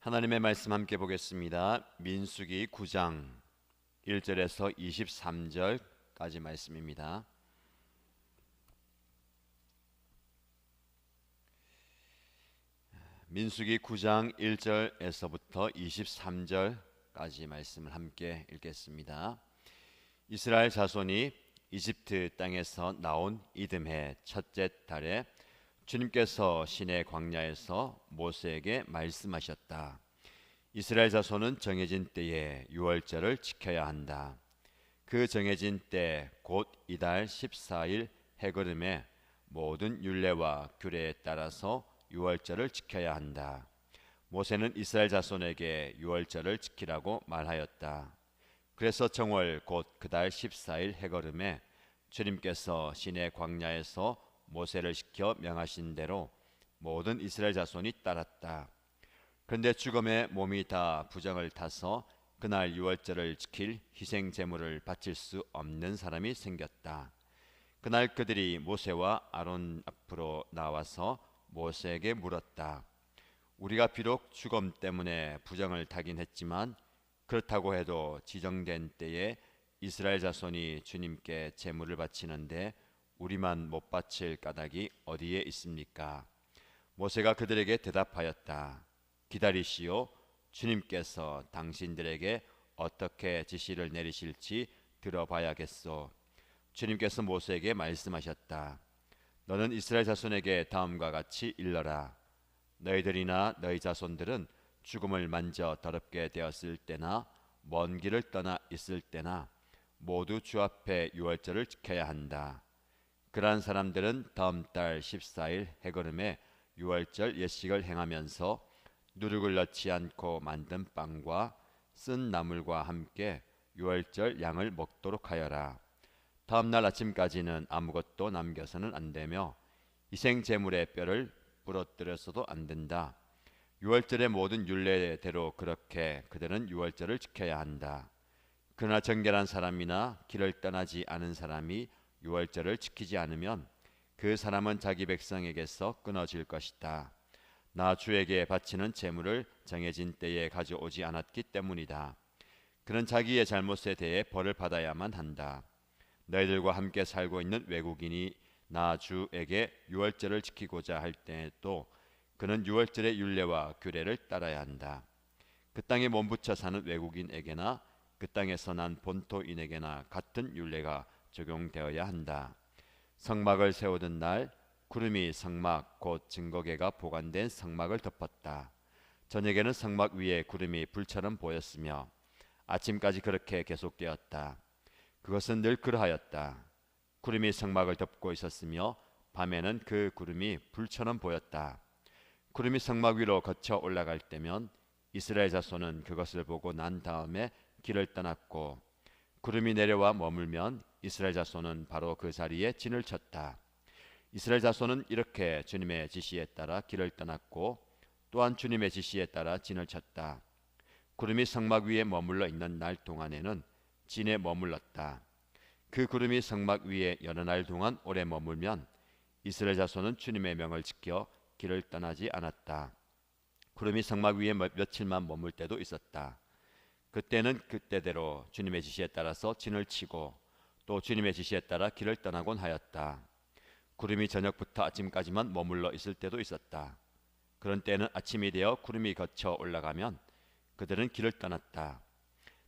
하나님의 말씀 함께 보겠습니다. 민수기 9장 1절에서 23절까지 말씀입니다. 민수기 9장 1절에서부터 23절까지 말씀을 함께 읽겠습니다. 이스라엘 자손이 이집트 땅에서 나온 이듬해 첫째 달에 주님께서 시내 광야에서 모세에게 말씀하셨다. 이스라엘 자손은 정해진 때에 유월절을 지켜야 한다. 그 정해진 때 곧 이달 14일 해걸음에 모든 율례와 규례에 따라서 유월절을 지켜야 한다. 모세는 이스라엘 자손에게 유월절을 지키라고 말하였다. 그래서 정월 곧 그달 14일 해걸음에 주님께서 시내 광야에서 모세를 시켜 명하신 대로 모든 이스라엘 자손이 따랐다. 그런데 죽음의 몸이 다 부정을 타서 그날 유월절을 지킬 희생 제물을 바칠 수 없는 사람이 생겼다. 그날 그들이 모세와 아론 앞으로 나와서 모세에게 물었다. 우리가 비록 죽음 때문에 부정을 타긴 했지만 그렇다고 해도 지정된 때에 이스라엘 자손이 주님께 제물을 바치는데 우리만 못 바칠 까닭이 어디에 있습니까? 모세가 그들에게 대답하였다. 기다리시오. 주님께서 당신들에게 어떻게 지시를 내리실지 들어봐야겠소. 주님께서 모세에게 말씀하셨다. 너는 이스라엘 자손에게 다음과 같이 일러라. 너희들이나 너희 자손들은 죽음을 만져 더럽게 되었을 때나 먼 길을 떠나 있을 때나 모두 주 앞에 유월절을 지켜야 한다. 그러한 사람들은 다음 달 14일 해걸음에 유월절 예식을 행하면서 누룩을 넣지 않고 만든 빵과 쓴 나물과 함께 유월절 양을 먹도록 하여라. 다음 날 아침까지는 아무것도 남겨서는 안 되며 희생 제물의 뼈를 부러뜨려서도 안 된다. 유월절의 모든 율례대로 그렇게 그들은 유월절을 지켜야 한다. 그러나 정결한 사람이나 길을 떠나지 않은 사람이 유월절을 지키지 않으면 그 사람은 자기 백성에게서 끊어질 것이다. 나 주에게 바치는 제물을 정해진 때에 가져오지 않았기 때문이다. 그는 자기의 잘못에 대해 벌을 받아야만 한다. 너희들과 함께 살고 있는 외국인이 나 주에게 유월절을 지키고자 할 때에도 그는 유월절의 율례와 규례를 따라야 한다. 그 땅에 몸붙여 사는 외국인에게나 그 땅에서 난 본토인에게나 같은 율례가 적용되어야 한다. 성막을 세우던 날 구름이 성막 곧 증거궤가 보관된 성막을 덮었다. 저녁에는 성막 위에 구름이 불처럼 보였으며 아침까지 그렇게 계속되었다. 그것은 늘 그러하였다. 구름이 성막을 덮고 있었으며 밤에는 그 구름이 불처럼 보였다. 구름이 성막 위로 거쳐 올라갈 때면 이스라엘 자손은 그것을 보고 난 다음에 길을 떠났고 구름이 내려와 머물면 이스라엘 자손은 바로 그 자리에 진을 쳤다. 이스라엘 자손은 이렇게 주님의 지시에 따라 길을 떠났고 또한 주님의 지시에 따라 진을 쳤다. 구름이 성막 위에 머물러 있는 날 동안에는 진에 머물렀다. 그 구름이 성막 위에 여러 날 동안 오래 머물면 이스라엘 자손은 주님의 명을 지켜 길을 떠나지 않았다. 구름이 성막 위에 며칠만 머물 때도 있었다. 그때는 그때대로 주님의 지시에 따라서 진을 치고 또 주님의 지시에 따라 길을 떠나곤 하였다. 구름이 저녁부터 아침까지만 머물러 있을 때도 있었다. 그런 때는 아침이 되어 구름이 거쳐 올라가면 그들은 길을 떠났다.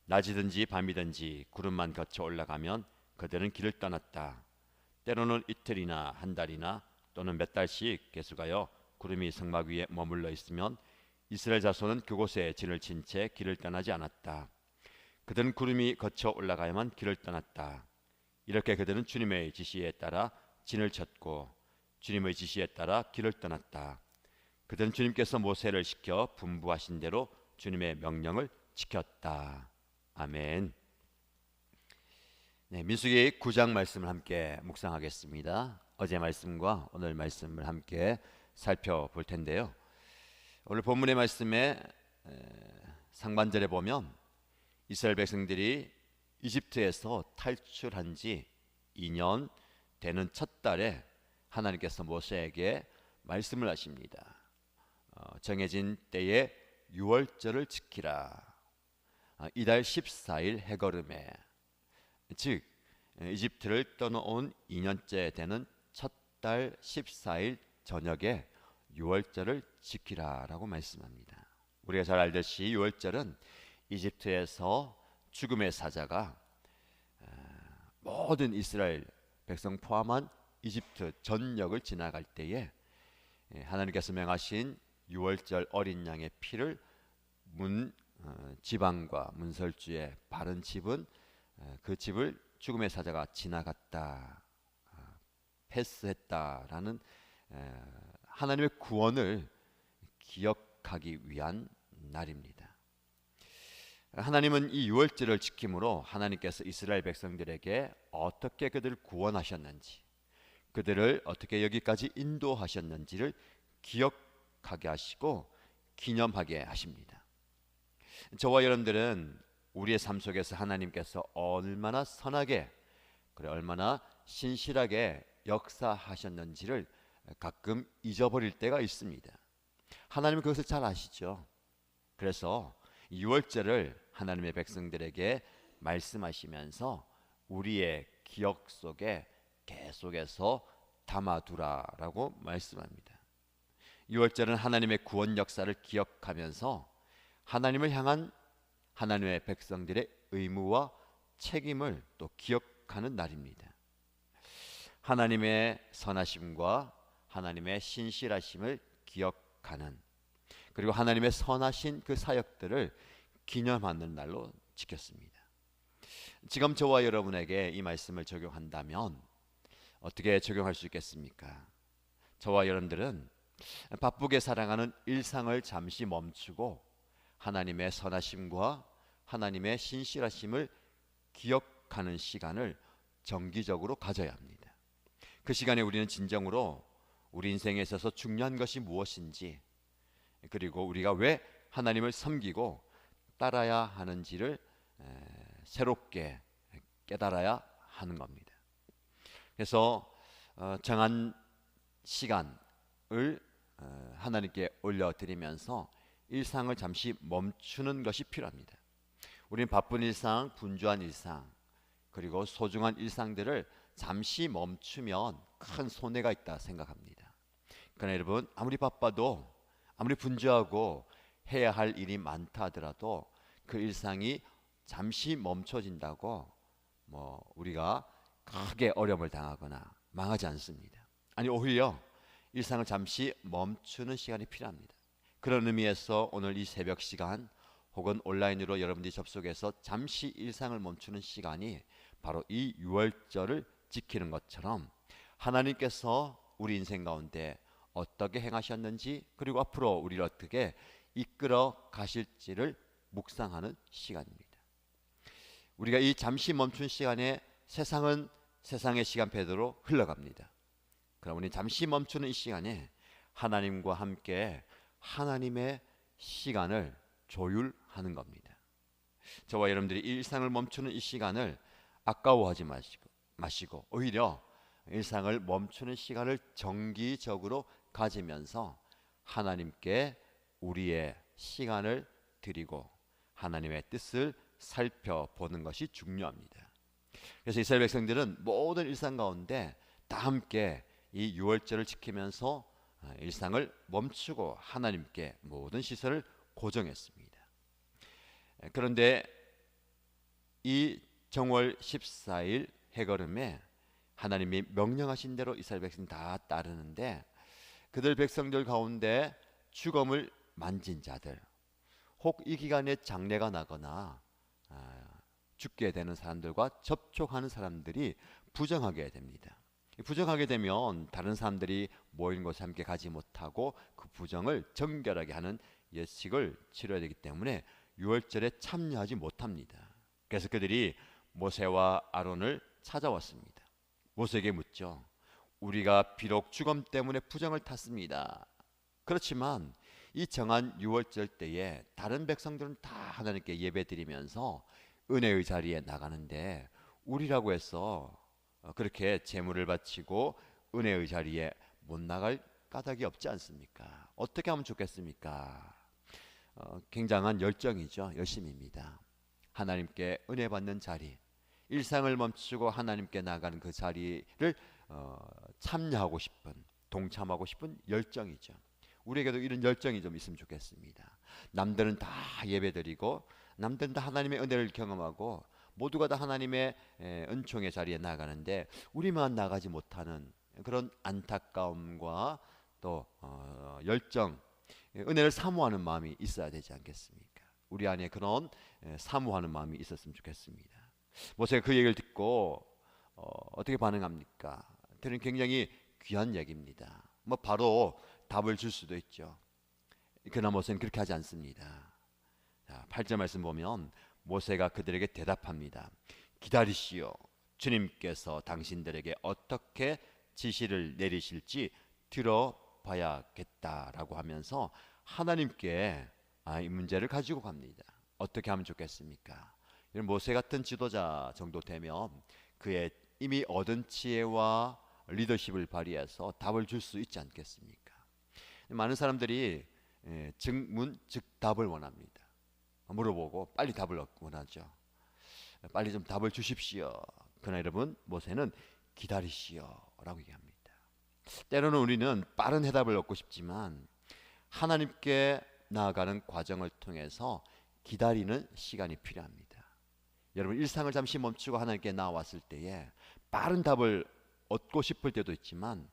낮이든지 밤이든지 구름만 거쳐 올라가면 그들은 길을 떠났다. 때로는 이틀이나 한 달이나 또는 몇 달씩 계속하여 구름이 성막 위에 머물러 있으면 이스라엘 자손은 그곳에 진을 친 채 길을 떠나지 않았다. 그들은 구름이 거쳐 올라가야만 길을 떠났다. 이렇게 그들은 주님의 지시에 따라 진을 쳤고 주님의 지시에 따라 길을 떠났다. 그들은 주님께서 모세를 시켜 분부하신 대로 주님의 명령을 지켰다. 아멘. 네, 민수기 9장 말씀을 함께 묵상하겠습니다. 어제 말씀과 오늘 말씀을 함께 살펴볼 텐데요. 오늘 본문의 말씀에 상반절에 보면 이스라엘 백성들이 이집트에서 탈출한 지 2년 되는 첫 달에 하나님께서 모세에게 말씀을 하십니다. 정해진 때에 유월절을 지키라. 이달 14일 해거름에, 즉 이집트를 떠나온 2년째 되는 첫 달 14일 저녁에 유월절을 지키라라고 말씀합니다. 우리가 잘 알듯이 유월절은 이집트에서 죽음의 사자가 모든 이스라엘 백성 포함한 이집트 전역을 지나갈 때에 하나님께서 명하신 유월절 어린 양의 피를 지방과 문설주에 바른 집은 그 집을 죽음의 사자가 지나갔다, 패스했다라는 하나님의 구원을 기억하기 위한 날입니다. 하나님은 이 유월절을 지킴으로 하나님께서 이스라엘 백성들에게 어떻게 그들을 구원하셨는지, 그들을 어떻게 여기까지 인도하셨는지를 기억하게 하시고 기념하게 하십니다. 저와 여러분들은 우리의 삶 속에서 하나님께서 얼마나 선하게, 얼마나 신실하게 역사하셨는지를 가끔 잊어버릴 때가 있습니다. 하나님은 그것을 잘 아시죠. 그래서 유월절을 하나님의 백성들에게 말씀하시면서 우리의 기억 속에 계속해서 담아두라라고 말씀합니다. 유월절은 하나님의 구원 역사를 기억하면서 하나님을 향한 하나님의 백성들의 의무와 책임을 또 기억하는 날입니다. 하나님의 선하심과 하나님의 신실하심을 기억하는, 그리고 하나님의 선하신 그 사역들을 기념하는 날로 지켰습니다. 지금 저와 여러분에게 이 말씀을 적용한다면 어떻게 적용할 수 있겠습니까? 저와 여러분들은 바쁘게 살아가는 일상을 잠시 멈추고 하나님의 선하심과 하나님의 신실하심을 기억하는 시간을 정기적으로 가져야 합니다. 그 시간에 우리는 진정으로 우리 인생에 있어서 중요한 것이 무엇인지, 그리고 우리가 왜 하나님을 섬기고 따라야 하는지를 새롭게 깨달아야 하는 겁니다. 그래서 정한 시간을 하나님께 올려드리면서 일상을 잠시 멈추는 것이 필요합니다. 우리는 바쁜 일상, 분주한 일상, 그리고 소중한 일상들을 잠시 멈추면 큰 손해가 있다 생각합니다. 그러나 여러분, 아무리 바빠도, 아무리 분주하고 해야 할 일이 많다 하더라도 그 일상이 잠시 멈춰진다고 우리가 크게 어려움을 당하거나 망하지 않습니다. 아니, 오히려 일상을 잠시 멈추는 시간이 필요합니다. 그런 의미에서 오늘 이 새벽 시간 혹은 온라인으로 여러분들이 접속해서 잠시 일상을 멈추는 시간이 바로 이 유월절을 지키는 것처럼 하나님께서 우리 인생 가운데 어떻게 행하셨는지, 그리고 앞으로 우리를 어떻게 이끌어 가실지를 묵상하는 시간입니다. 우리가 이 잠시 멈춘 시간에 세상은 세상의 시간표대로 흘러갑니다. 그럼 우리 잠시 멈추는 이 시간에 하나님과 함께 하나님의 시간을 조율하는 겁니다. 저와 여러분들이 일상을 멈추는 이 시간을 아까워하지 마시고 오히려 일상을 멈추는 시간을 정기적으로 가지면서 하나님께 우리의 시간을 드리고 하나님의 뜻을 살펴보는 것이 중요합니다. 그래서 이스라엘 백성들은 모든 일상 가운데 다 함께 이 유월절을 지키면서 일상을 멈추고 하나님께 모든 시선을 고정했습니다. 그런데 이 정월 14일 해거름에 하나님이 명령하신 대로 이스라엘 백성 다 따르는데, 그들 백성들 가운데 죽음을 만진 자들, 혹 이 기간에 장례가 나거나 죽게 되는 사람들과 접촉하는 사람들이 부정하게 됩니다. 부정하게 되면 다른 사람들이 모인 곳에 함께 가지 못하고 그 부정을 정결하게 하는 예식을 치러야 되기 때문에 유월절에 참여하지 못합니다. 그래서 그들이 모세와 아론을 찾아왔습니다. 모세에게 묻죠. 우리가 비록 죽음 때문에 부정을 탔습니다. 그렇지만 이 정한 유월절 때에 다른 백성들은 다 하나님께 예배드리면서 은혜의 자리에 나가는데 우리라고 해서 그렇게 제물을 바치고 은혜의 자리에 못 나갈 까닭이 없지 않습니까? 어떻게 하면 좋겠습니까? 굉장한 열정이죠. 열심입니다. 하나님께 은혜 받는 자리, 일상을 멈추고 하나님께 나가는 그 자리를 참여하고 싶은, 동참하고 싶은 열정이죠. 우리에게도 이런 열정이 좀 있으면 좋겠습니다. 남들은 다 예배드리고 남들은 다 하나님의 은혜를 경험하고 모두가 다 하나님의 은총의 자리에 나가는데 우리만 나가지 못하는 그런 안타까움과 또 열정, 은혜를 사모하는 마음이 있어야 되지 않겠습니까? 우리 안에 그런 사모하는 마음이 있었으면 좋겠습니다. 모세가 그 얘기를 듣고 어떻게 반응합니까? 저는 굉장히 귀한 얘기입니다. 뭐 바로 답을 줄 수도 있죠. 그러나 모세는 그렇게 하지 않습니다. 자, 8절 말씀 보면 모세가 그들에게 대답합니다. 기다리시오. 주님께서 당신들에게 어떻게 지시를 내리실지 들어봐야겠다라고 하면서 하나님께 이 문제를 가지고 갑니다. 어떻게 하면 좋겠습니까? 이런 모세 같은 지도자 정도 되면 그의 이미 얻은 지혜와 리더십을 발휘해서 답을 줄 수 있지 않겠습니까? 많은 사람들이 즉답을 원합니다. 물어보고 빨리 답을 원하죠. 빨리 좀 답을 주십시오. 그러나 여러분, 모세는 기다리시오라고 얘기합니다. 때로는 우리는 빠른 해답을 얻고 싶지만 하나님께 나아가는 과정을 통해서 기다리는 시간이 필요합니다. 여러분, 일상을 잠시 멈추고 하나님께 나왔을 때에 빠른 답을 얻고 싶을 때도 있지만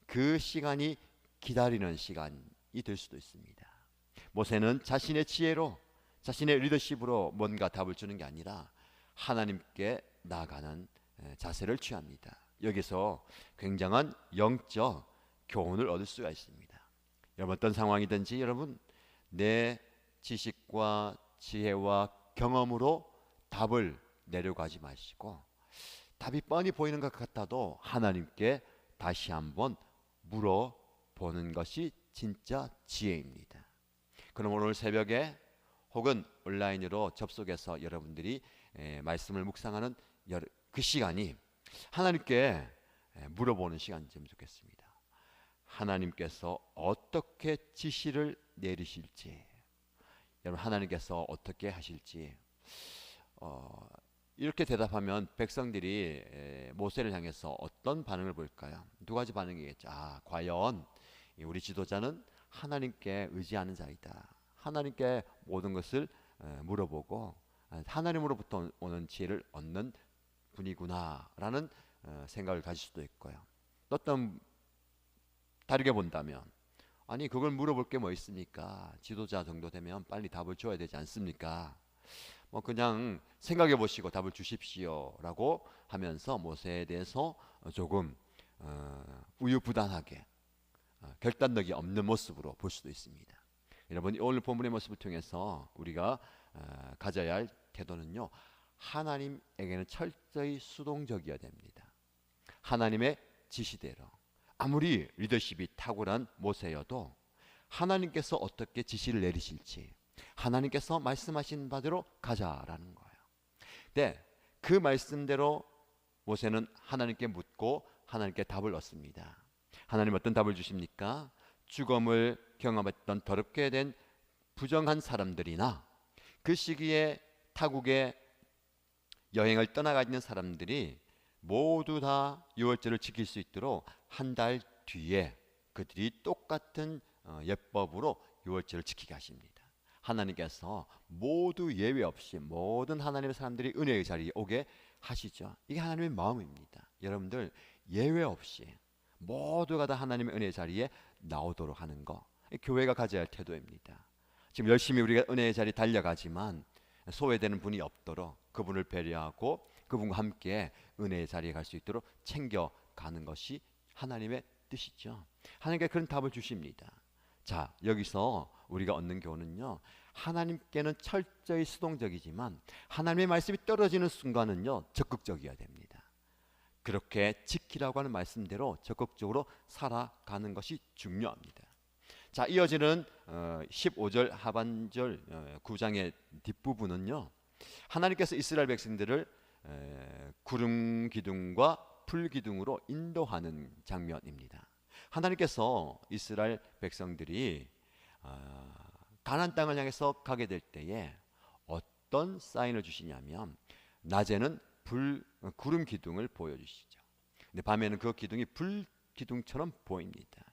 그 시간이 기다리는 시간이 될 수도 있습니다. 모세는 자신의 지혜로, 자신의 리더십으로 뭔가 답을 주는 게 아니라 하나님께 나아가는 자세를 취합니다. 여기서 굉장한 영적 교훈을 얻을 수가 있습니다. 여러분, 어떤 상황이든지 여러분 내 지식과 지혜와 경험으로 답을 내려가지 마시고 답이 뻔히 보이는 것 같아도 하나님께 다시 한번 물어보는 것이 진짜 지혜입니다. 그럼 오늘 새벽에 혹은 온라인으로 접속해서 여러분들이 말씀을 묵상하는 그 시간이 하나님께 물어보는 시간이 되면 좋겠습니다. 하나님께서 어떻게 지시를 내리실지, 여러분 하나님께서 어떻게 하실지 이렇게 대답하면 백성들이 모세를 향해서 어떤 반응을 보일까요? 두 가지 반응이겠죠. 과연 우리 지도자는 하나님께 의지하는 자이다. 하나님께 모든 것을 물어보고 하나님으로부터 오는 지혜를 얻는 분이구나라는 생각을 가질 수도 있고요. 어떤 다르게 본다면 아니 그걸 물어볼 게 뭐 있습니까? 지도자 정도 되면 빨리 답을 줘야 되지 않습니까? 뭐 그냥 생각해 보시고 답을 주십시오라고 하면서 모세에 대해서 조금 우유부단하게 결단력이 없는 모습으로 볼 수도 있습니다. 여러분, 오늘 본문의 모습을 통해서 우리가 가져야 할 태도는요, 하나님에게는 철저히 수동적이어야 됩니다. 하나님의 지시대로 아무리 리더십이 탁월한 모세여도 하나님께서 어떻게 지시를 내리실지 하나님께서 말씀하신 바대로 가자라는 거예요. 네, 그 말씀대로 모세는 하나님께 묻고 하나님께 답을 얻습니다. 하나님 어떤 답을 주십니까? 죽음을 경험했던 더럽게 된 부정한 사람들이나 그 시기에 타국에 여행을 떠나가 있는 사람들이 모두 다 유월절을 지킬 수 있도록 한 달 뒤에 그들이 똑같은 예법으로 유월절을 지키게 하십니다. 하나님께서 모두 예외 없이 모든 하나님의 사람들이 은혜의 자리에 오게 하시죠. 이게 하나님의 마음입니다. 여러분들 예외 없이 모두가 다 하나님의 은혜의 자리에 나오도록 하는 거, 교회가 가져야 할 태도입니다. 지금 열심히 우리가 은혜의 자리에 달려가지만 소외되는 분이 없도록 그분을 배려하고 그분과 함께 은혜의 자리에 갈 수 있도록 챙겨가는 것이 하나님의 뜻이죠. 하나님께 그런 답을 주십니다. 자, 여기서 우리가 얻는 교훈은요, 하나님께는 철저히 수동적이지만 하나님의 말씀이 떨어지는 순간은요 적극적이어야 됩니다. 그렇게 지키라고 하는 말씀대로 적극적으로 살아가는 것이 중요합니다. 자, 이어지는 15절 하반절 9장의 뒷부분은요, 하나님께서 이스라엘 백성들을 구름 기둥과 풀 기둥으로 인도하는 장면입니다. 하나님께서 이스라엘 백성들이 가나안 땅을 향해서 가게 될 때에 어떤 사인을 주시냐면 낮에는 구름 기둥을 보여주시죠. 근데 밤에는 그 기둥이 불 기둥처럼 보입니다.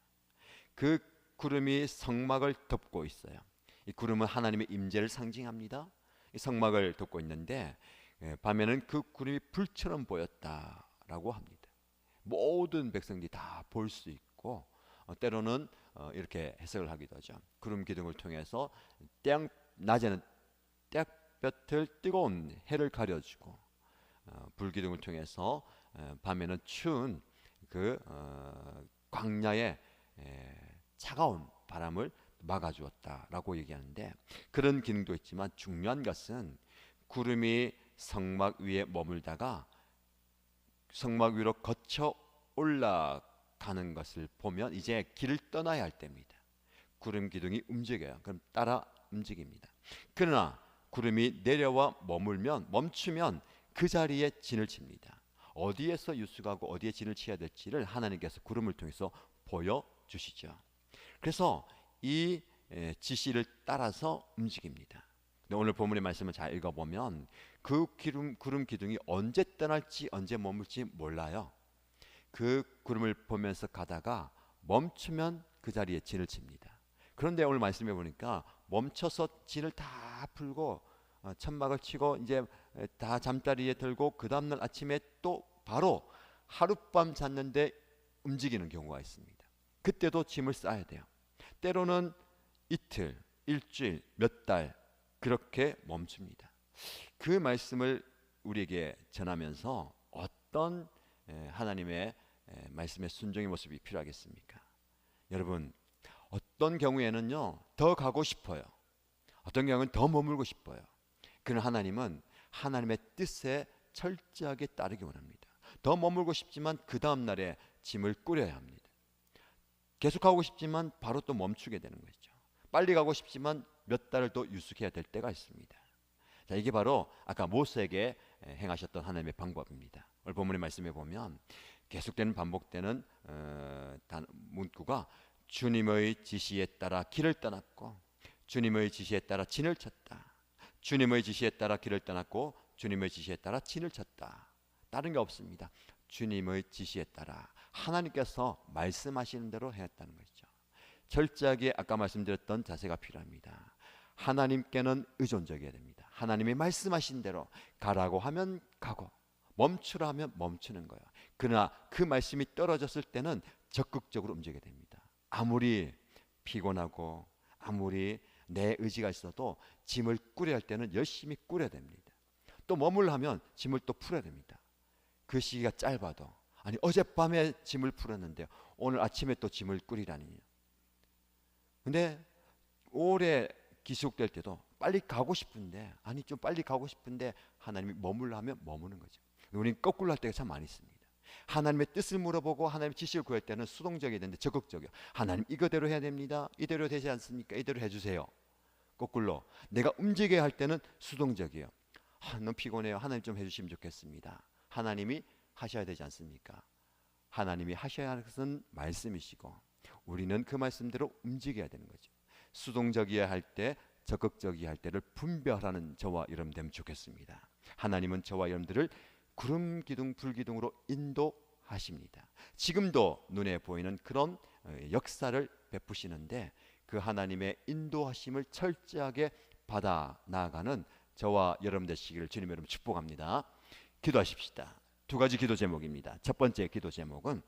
그 구름이 성막을 덮고 있어요. 이 구름은 하나님의 임재를 상징합니다. 이 성막을 덮고 있는데 밤에는 그 구름이 불처럼 보였다라고 합니다. 모든 백성들이 다 볼 수 있고 때로는 이렇게 해석을 하기도 하죠. 구름 기둥을 통해서 낮에는 땡볕을 뜨거운 해를 가려주고 불 기둥을 통해서 밤에는 추운 그 광야의 차가운 바람을 막아주었다라고 얘기하는데, 그런 기능도 있지만 중요한 것은 구름이 성막 위에 머물다가 성막 위로 거쳐 올라가는 것을 보면 이제 길을 떠나야 할 때입니다. 구름 기둥이 움직여요. 그럼 따라 움직입니다. 그러나 구름이 내려와 멈추면 그 자리에 진을 칩니다. 어디에서 유숙하고 어디에 진을 치야 될지를 하나님께서 구름을 통해서 보여주시죠. 그래서 이 지시를 따라서 움직입니다. 오늘 본문의 말씀을 잘 읽어보면 그 구름 기둥이 언제 떠날지 언제 머물지 몰라요. 그 구름을 보면서 가다가 멈추면 그 자리에 진을 칩니다. 그런데 오늘 말씀해 보니까 멈춰서 진을 다 풀고 천막을 치고 이제 다 잠자리에 들고 그 다음날 아침에 또 바로 하룻밤 잤는데 움직이는 경우가 있습니다. 그때도 짐을 싸야 돼요. 때로는 이틀, 일주일, 몇 달 그렇게 멈춥니다. 그 말씀을 우리에게 전하면서 어떤 하나님의 말씀의 순종의 모습이 필요하겠습니까? 여러분, 어떤 경우에는요 더 가고 싶어요. 어떤 경우는 더 머물고 싶어요. 그러나 하나님은 하나님의 뜻에 철저하게 따르기 원합니다. 더 머물고 싶지만 그 다음 날에 짐을 꾸려야 합니다. 계속 가고 싶지만 바로 또 멈추게 되는 것이죠. 빨리 가고 싶지만 몇 달을 또 유숙해야 될 때가 있습니다. 자, 이게 바로 아까 모세에게 행하셨던 하나님의 방법입니다. 오늘 본문의 말씀에 보면 계속되는 반복되는 문구가 주님의 지시에 따라 길을 떠났고 주님의 지시에 따라 진을 쳤다. 주님의 지시에 따라 길을 떠났고 주님의 지시에 따라 진을 쳤다. 다른 게 없습니다. 주님의 지시에 따라 하나님께서 말씀하시는 대로 했다는 것이죠. 철저하게 아까 말씀드렸던 자세가 필요합니다. 하나님께는 의존적이어야 됩니다. 하나님이 말씀하신 대로 가라고 하면 가고 멈추라 하면 멈추는 거예요. 그러나 그 말씀이 떨어졌을 때는 적극적으로 움직여야 됩니다. 아무리 피곤하고 아무리 내 의지가 있어도 짐을 꾸려야 할 때는 열심히 꾸려야 됩니다. 또 머물러 하면 짐을 또 풀어야 됩니다. 그 시기가 짧아도 아니 어젯밤에 짐을 풀었는데 오늘 아침에 또 짐을 꾸리라니. 근데 오래 기속될 때도 빨리 가고 싶은데 아니 좀 빨리 가고 싶은데 하나님이 머물러 하면 머무는 거죠. 우리는 거꾸로 할 때가 참 많이 있습니다. 하나님의 뜻을 물어보고 하나님의 지시를 구할 때는 수동적이 되는데 적극적이요. 하나님 이거대로 해야 됩니다. 이대로 되지 않습니까? 이대로 해주세요. 거꾸로 내가 움직여야 할 때는 수동적이에요. 너무 피곤해요. 하나님 좀 해주시면 좋겠습니다. 하나님이 하셔야 되지 않습니까? 하나님이 하셔야 할 것은 말씀이시고 우리는 그 말씀대로 움직여야 되는 거죠. 수동적이어야 할 때 적극적이어야 할 때를 분별하는 저와 여러분 되면 좋겠습니다. 하나님은 저와 여러분들을 구름 기둥 불 기둥으로 인도하십니다. 지금도 눈에 보이는 그런 역사를 베푸시는데 그 하나님의 인도하심을 철저하게 받아 나아가는 저와 여러분 되시기를 주님 여러분 축복합니다. 기도하십시다. 두 가지 기도 제목입니다. 첫 번째 기도 제목은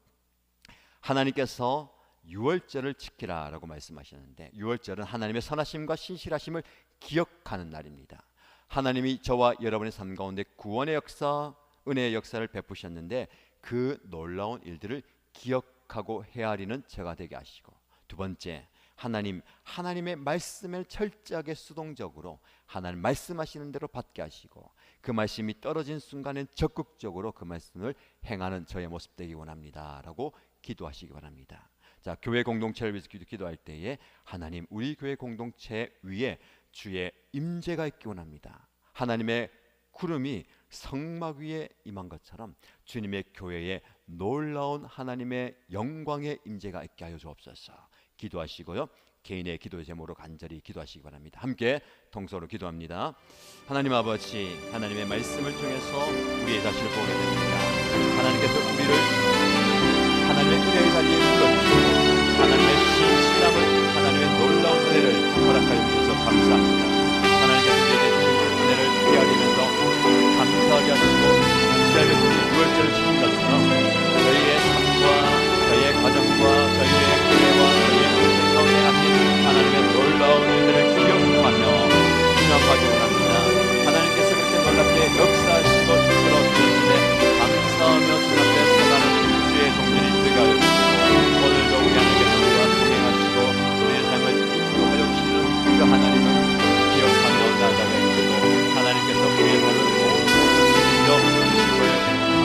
하나님께서 유월절을 지키라 라고 말씀하셨는데 유월절은 하나님의 선하심과 신실하심을 기억하는 날입니다. 하나님이 저와 여러분의 삶 가운데 구원의 역사, 은혜의 역사를 베푸셨는데 그 놀라운 일들을 기억하고 헤아리는 저가 되게 하시고, 두 번째 하나님의 말씀을 철저하게 수동적으로 하나님 말씀하시는 대로 받게 하시고 그 말씀이 떨어진 순간엔 적극적으로 그 말씀을 행하는 저의 모습 되기 원합니다 라고 기도하시기 바랍니다. 자, 교회 공동체를 위해서 기도할 때에 하나님 우리 교회 공동체 위에 주의 임재가 있기 원합니다. 하나님의 구름이 성막 위에 임한 것처럼 주님의 교회에 놀라운 하나님의 영광의 임재가 있게 하여 주옵소서. 기도하시고요. 개인의 기도 제목으로 간절히 기도하시기 바랍니다. 함께 통성으로 기도합니다. 하나님 아버지, 하나님의 말씀을 통해서 우리의 자신을 보게 됩니다. 하나님께서 우리를 하나님의 은혜의 자리에 불러주시고 하나님의 신실함을, 하나님의 놀라운 은혜를 허락하여 주셔서 감사합니다. 하나님께서 우리에게 주신 은혜를 헤아리면서 감사하게 하시고 이스라엘 백성이 유월절을 지킨 것처럼 저희의 삶과 저희의 가정과 저희의 교회와 저희의 인생 가운데 하신 하나님의 놀라운 은혜를 기억하며 기념하기 원합니다. 하나님께서 그렇게 놀랍게 역사하시고 이끌어 주셨는데 감사하며 주 앞에 서가는 주의 종들이 되게 하여 주시고 오늘도 우리 하나님께서 우리와 동행하시고 우리의 삶을 인도하여 주시는 그 하나님을 기억하며 나아가게 하시고 하나님께서 우리의 삶을 모든 책임져 주심을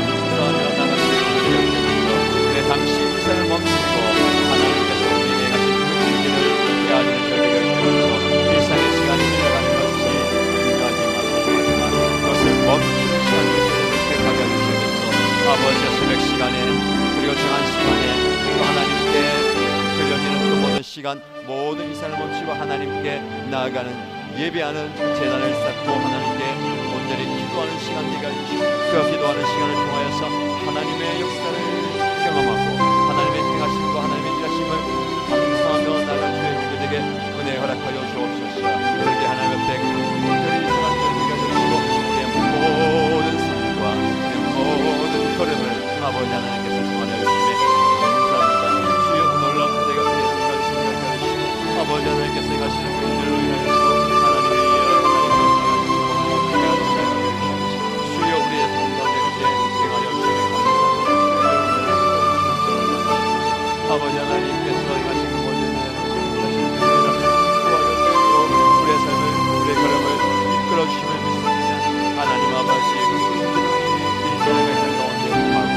감사하며 나아가시는 우리를 여기셔서 왜 당시 이 삶을 멈추고 하나님께서 우리에게 하신 그 일을 헤아리는 절대가 되어서 일상의 시간이 지나가는 것이 중요하지만 소중하지만 그것을 멈추는 시간을 택하게 하시면서 아버지의 새벽 시간에 그리고 정한 시간에 또 하나님께 드려지는 그 모든 시간, 모든 이 삶을 멈추고 하나님께 나아가는 예배하는 제단을 쌓고 하나님께 온전히 기도하는 시간 되게 해주시고 그 기도하는 시간을 통하여서 하나님의 역사를 경험하고 하나님의 행하심과 하나님의 일하심을 감사하며 나아갈 주의 종들에게 은혜 허락하여 주옵소서. 그렇게 하나님 앞에 온전히 생활을 되게 해주시고 우리의 모든 삶과 모든 걸음을 아버지 하나님께서 주관하여 주심에 감사합니다. 주여 놀라운 은혜가 우리의 삶을 생각하여 주시고 아버지 하나님께서 행하시는 그 일들로 인하여서 하나님의 주여 우리의 삶 가운데 행하여 주심에 감사합니다. 아버지 하나님께서 행하신 그 모든 하시는 그 은혜를 도와주시고 우리의 삶을 우리의 걸음을 이끌어 주심을 믿습니다. 하나님 아버지 이스라엘 백성 가운데 임하고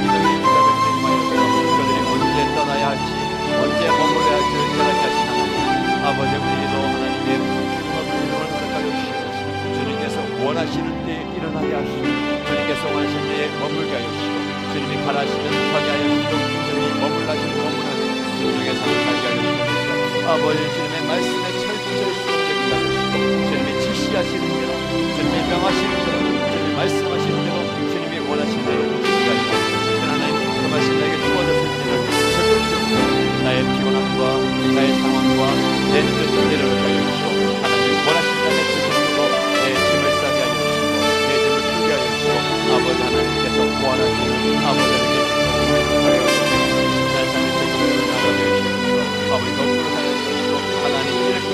이스라엘 백성이 임하여서 그들이 언제 떠나야 할지 언제 머물러야 할지를 깨닫게 하신 하나님 아버지 우리도 하나님의 이름을 허락하여 주시옵소서. 주님께서 원하시는 때에 일어나게 하시고 주님께서 원하시는 때에 머물게 하여 주시고 주님이 가라시면 가게 하여 주시고 주님이 머물라시면 머물하는 주님의 삶을 살게 하여 주시옵소서. 아버지 주님의 말씀에 철저히 순종되게 하여 주시고 주님이 지시하시는 대로 주님이 명하시는 대로 주님이 말씀하시는 대로 주님이 원하시는 대로 우리가 이루어지고 하나님 그 말씀 나에게 주어졌을 때는 적극적으로 나의 피곤함과 나의 상황과 내 뜻대로 하여 주시고 하나님 원하신다는 그 뜻으로 내 짐을 싸게 하여 주시고 내 짐을 풀게 하여 주시고 아버지 하나님께서 구원하시는 아버지에게 하여 주시고 내 삶의 책임을 나가게 하여 주시고 아버지 거꾸로 하여 주시고 하나님 이렇게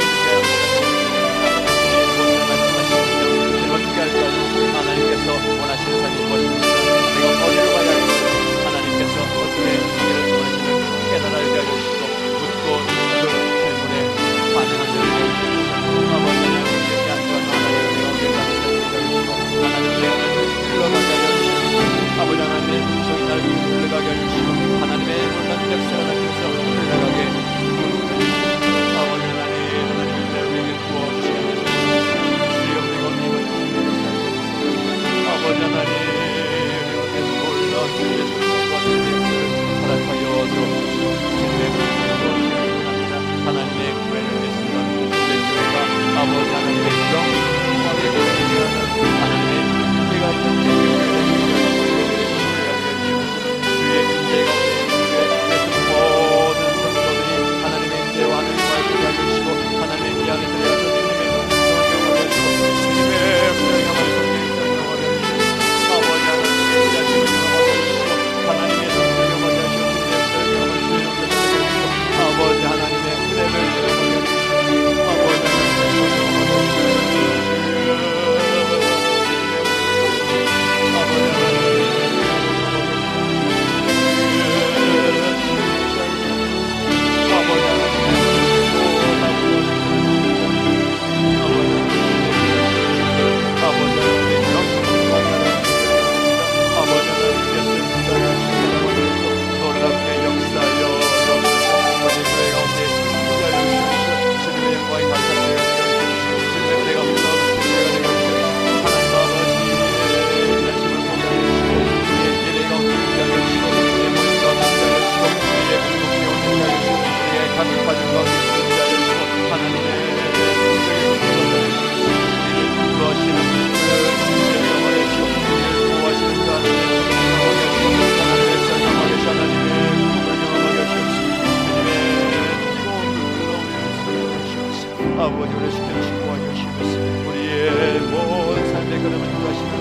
아버지 우리를 지켜주시고 도와주시옵소서. 우리의 모든 삶의 걸음을 인도하시는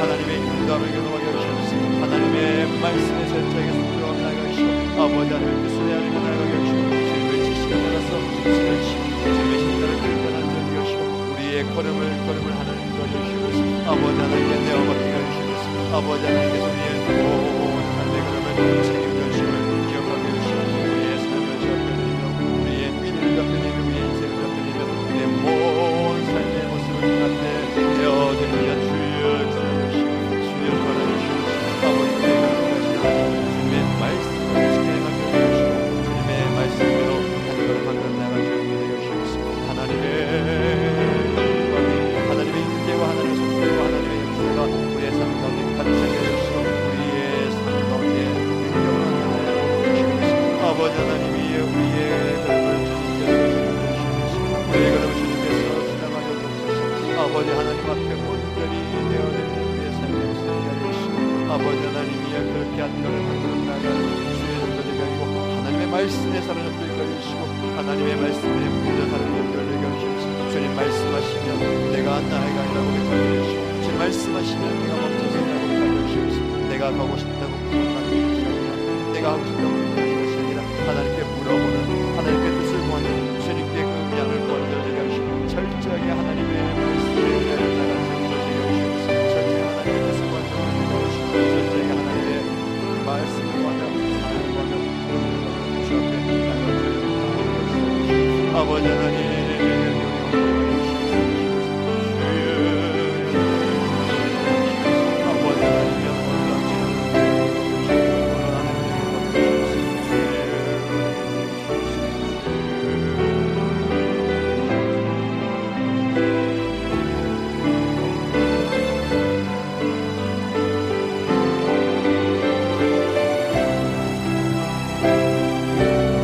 하나님의 인도함을 경험하게 하시옵소서. 하나님의 말씀의 절차에게 순종하며 나아가게 하시고 아버지 하나님의 뜻을 헤아리고 나아가게 하시고 주님의 지식을 따라서 주님의 신들을 결단하는 자게 하시고 우리의 걸음을 하나님 인도하게 하시옵소서. 아버지 하나님께 내어받게 하시옵소서. 아버지 하나님께서 우리의 모든 삶의 걸음을 책임져 주시고 기억하게 하시고 우리의 삶을 잡혀드리며 우리의 미래를 잡혀드리며 우리의 인생을 잡혀드리며 우리의 모든 삶의 모습을 주 앞에 내어드리며 주여 기도하시고 주여 바라주시옵소서. 아버지 주님의 말씀을 지켜나가게 하시고 주님의 말씀대로 한 걸음 한 걸음 나아가게 하시옵소서. 하나님의 인재와 하나님의 속도와 하나님의 역사가 우리의 삶 가운데 가득하게 하시고 우리의 삶 가운데 인정을 하나님 주시옵소서. 아버지 하나님이 우리의 걸음을 주님께서 주시옵소서. 우리의 걸음을 주님께서 지나가게 하옵소서. 아버지 하나님 앞에 온전히 내어드리는 우리의 삶의 모습을 하시고 아버지 하나님이여 그렇게 한 걸음 한 걸음 나아가는 주의 종들에게 하시고 하나님의 말씀에 사로잡히게 하시고 하나님의 말씀에 붙들려 사로잡히게 하시옵소서. 주님 말씀하시면 내가 나아가 아니라고 고백하게 하시고 주님 말씀하시면 내가 멈춰서 나아가게 하시옵소서. 내가 가고 싶다고 고백하게 하시고 내가 하고 싶다고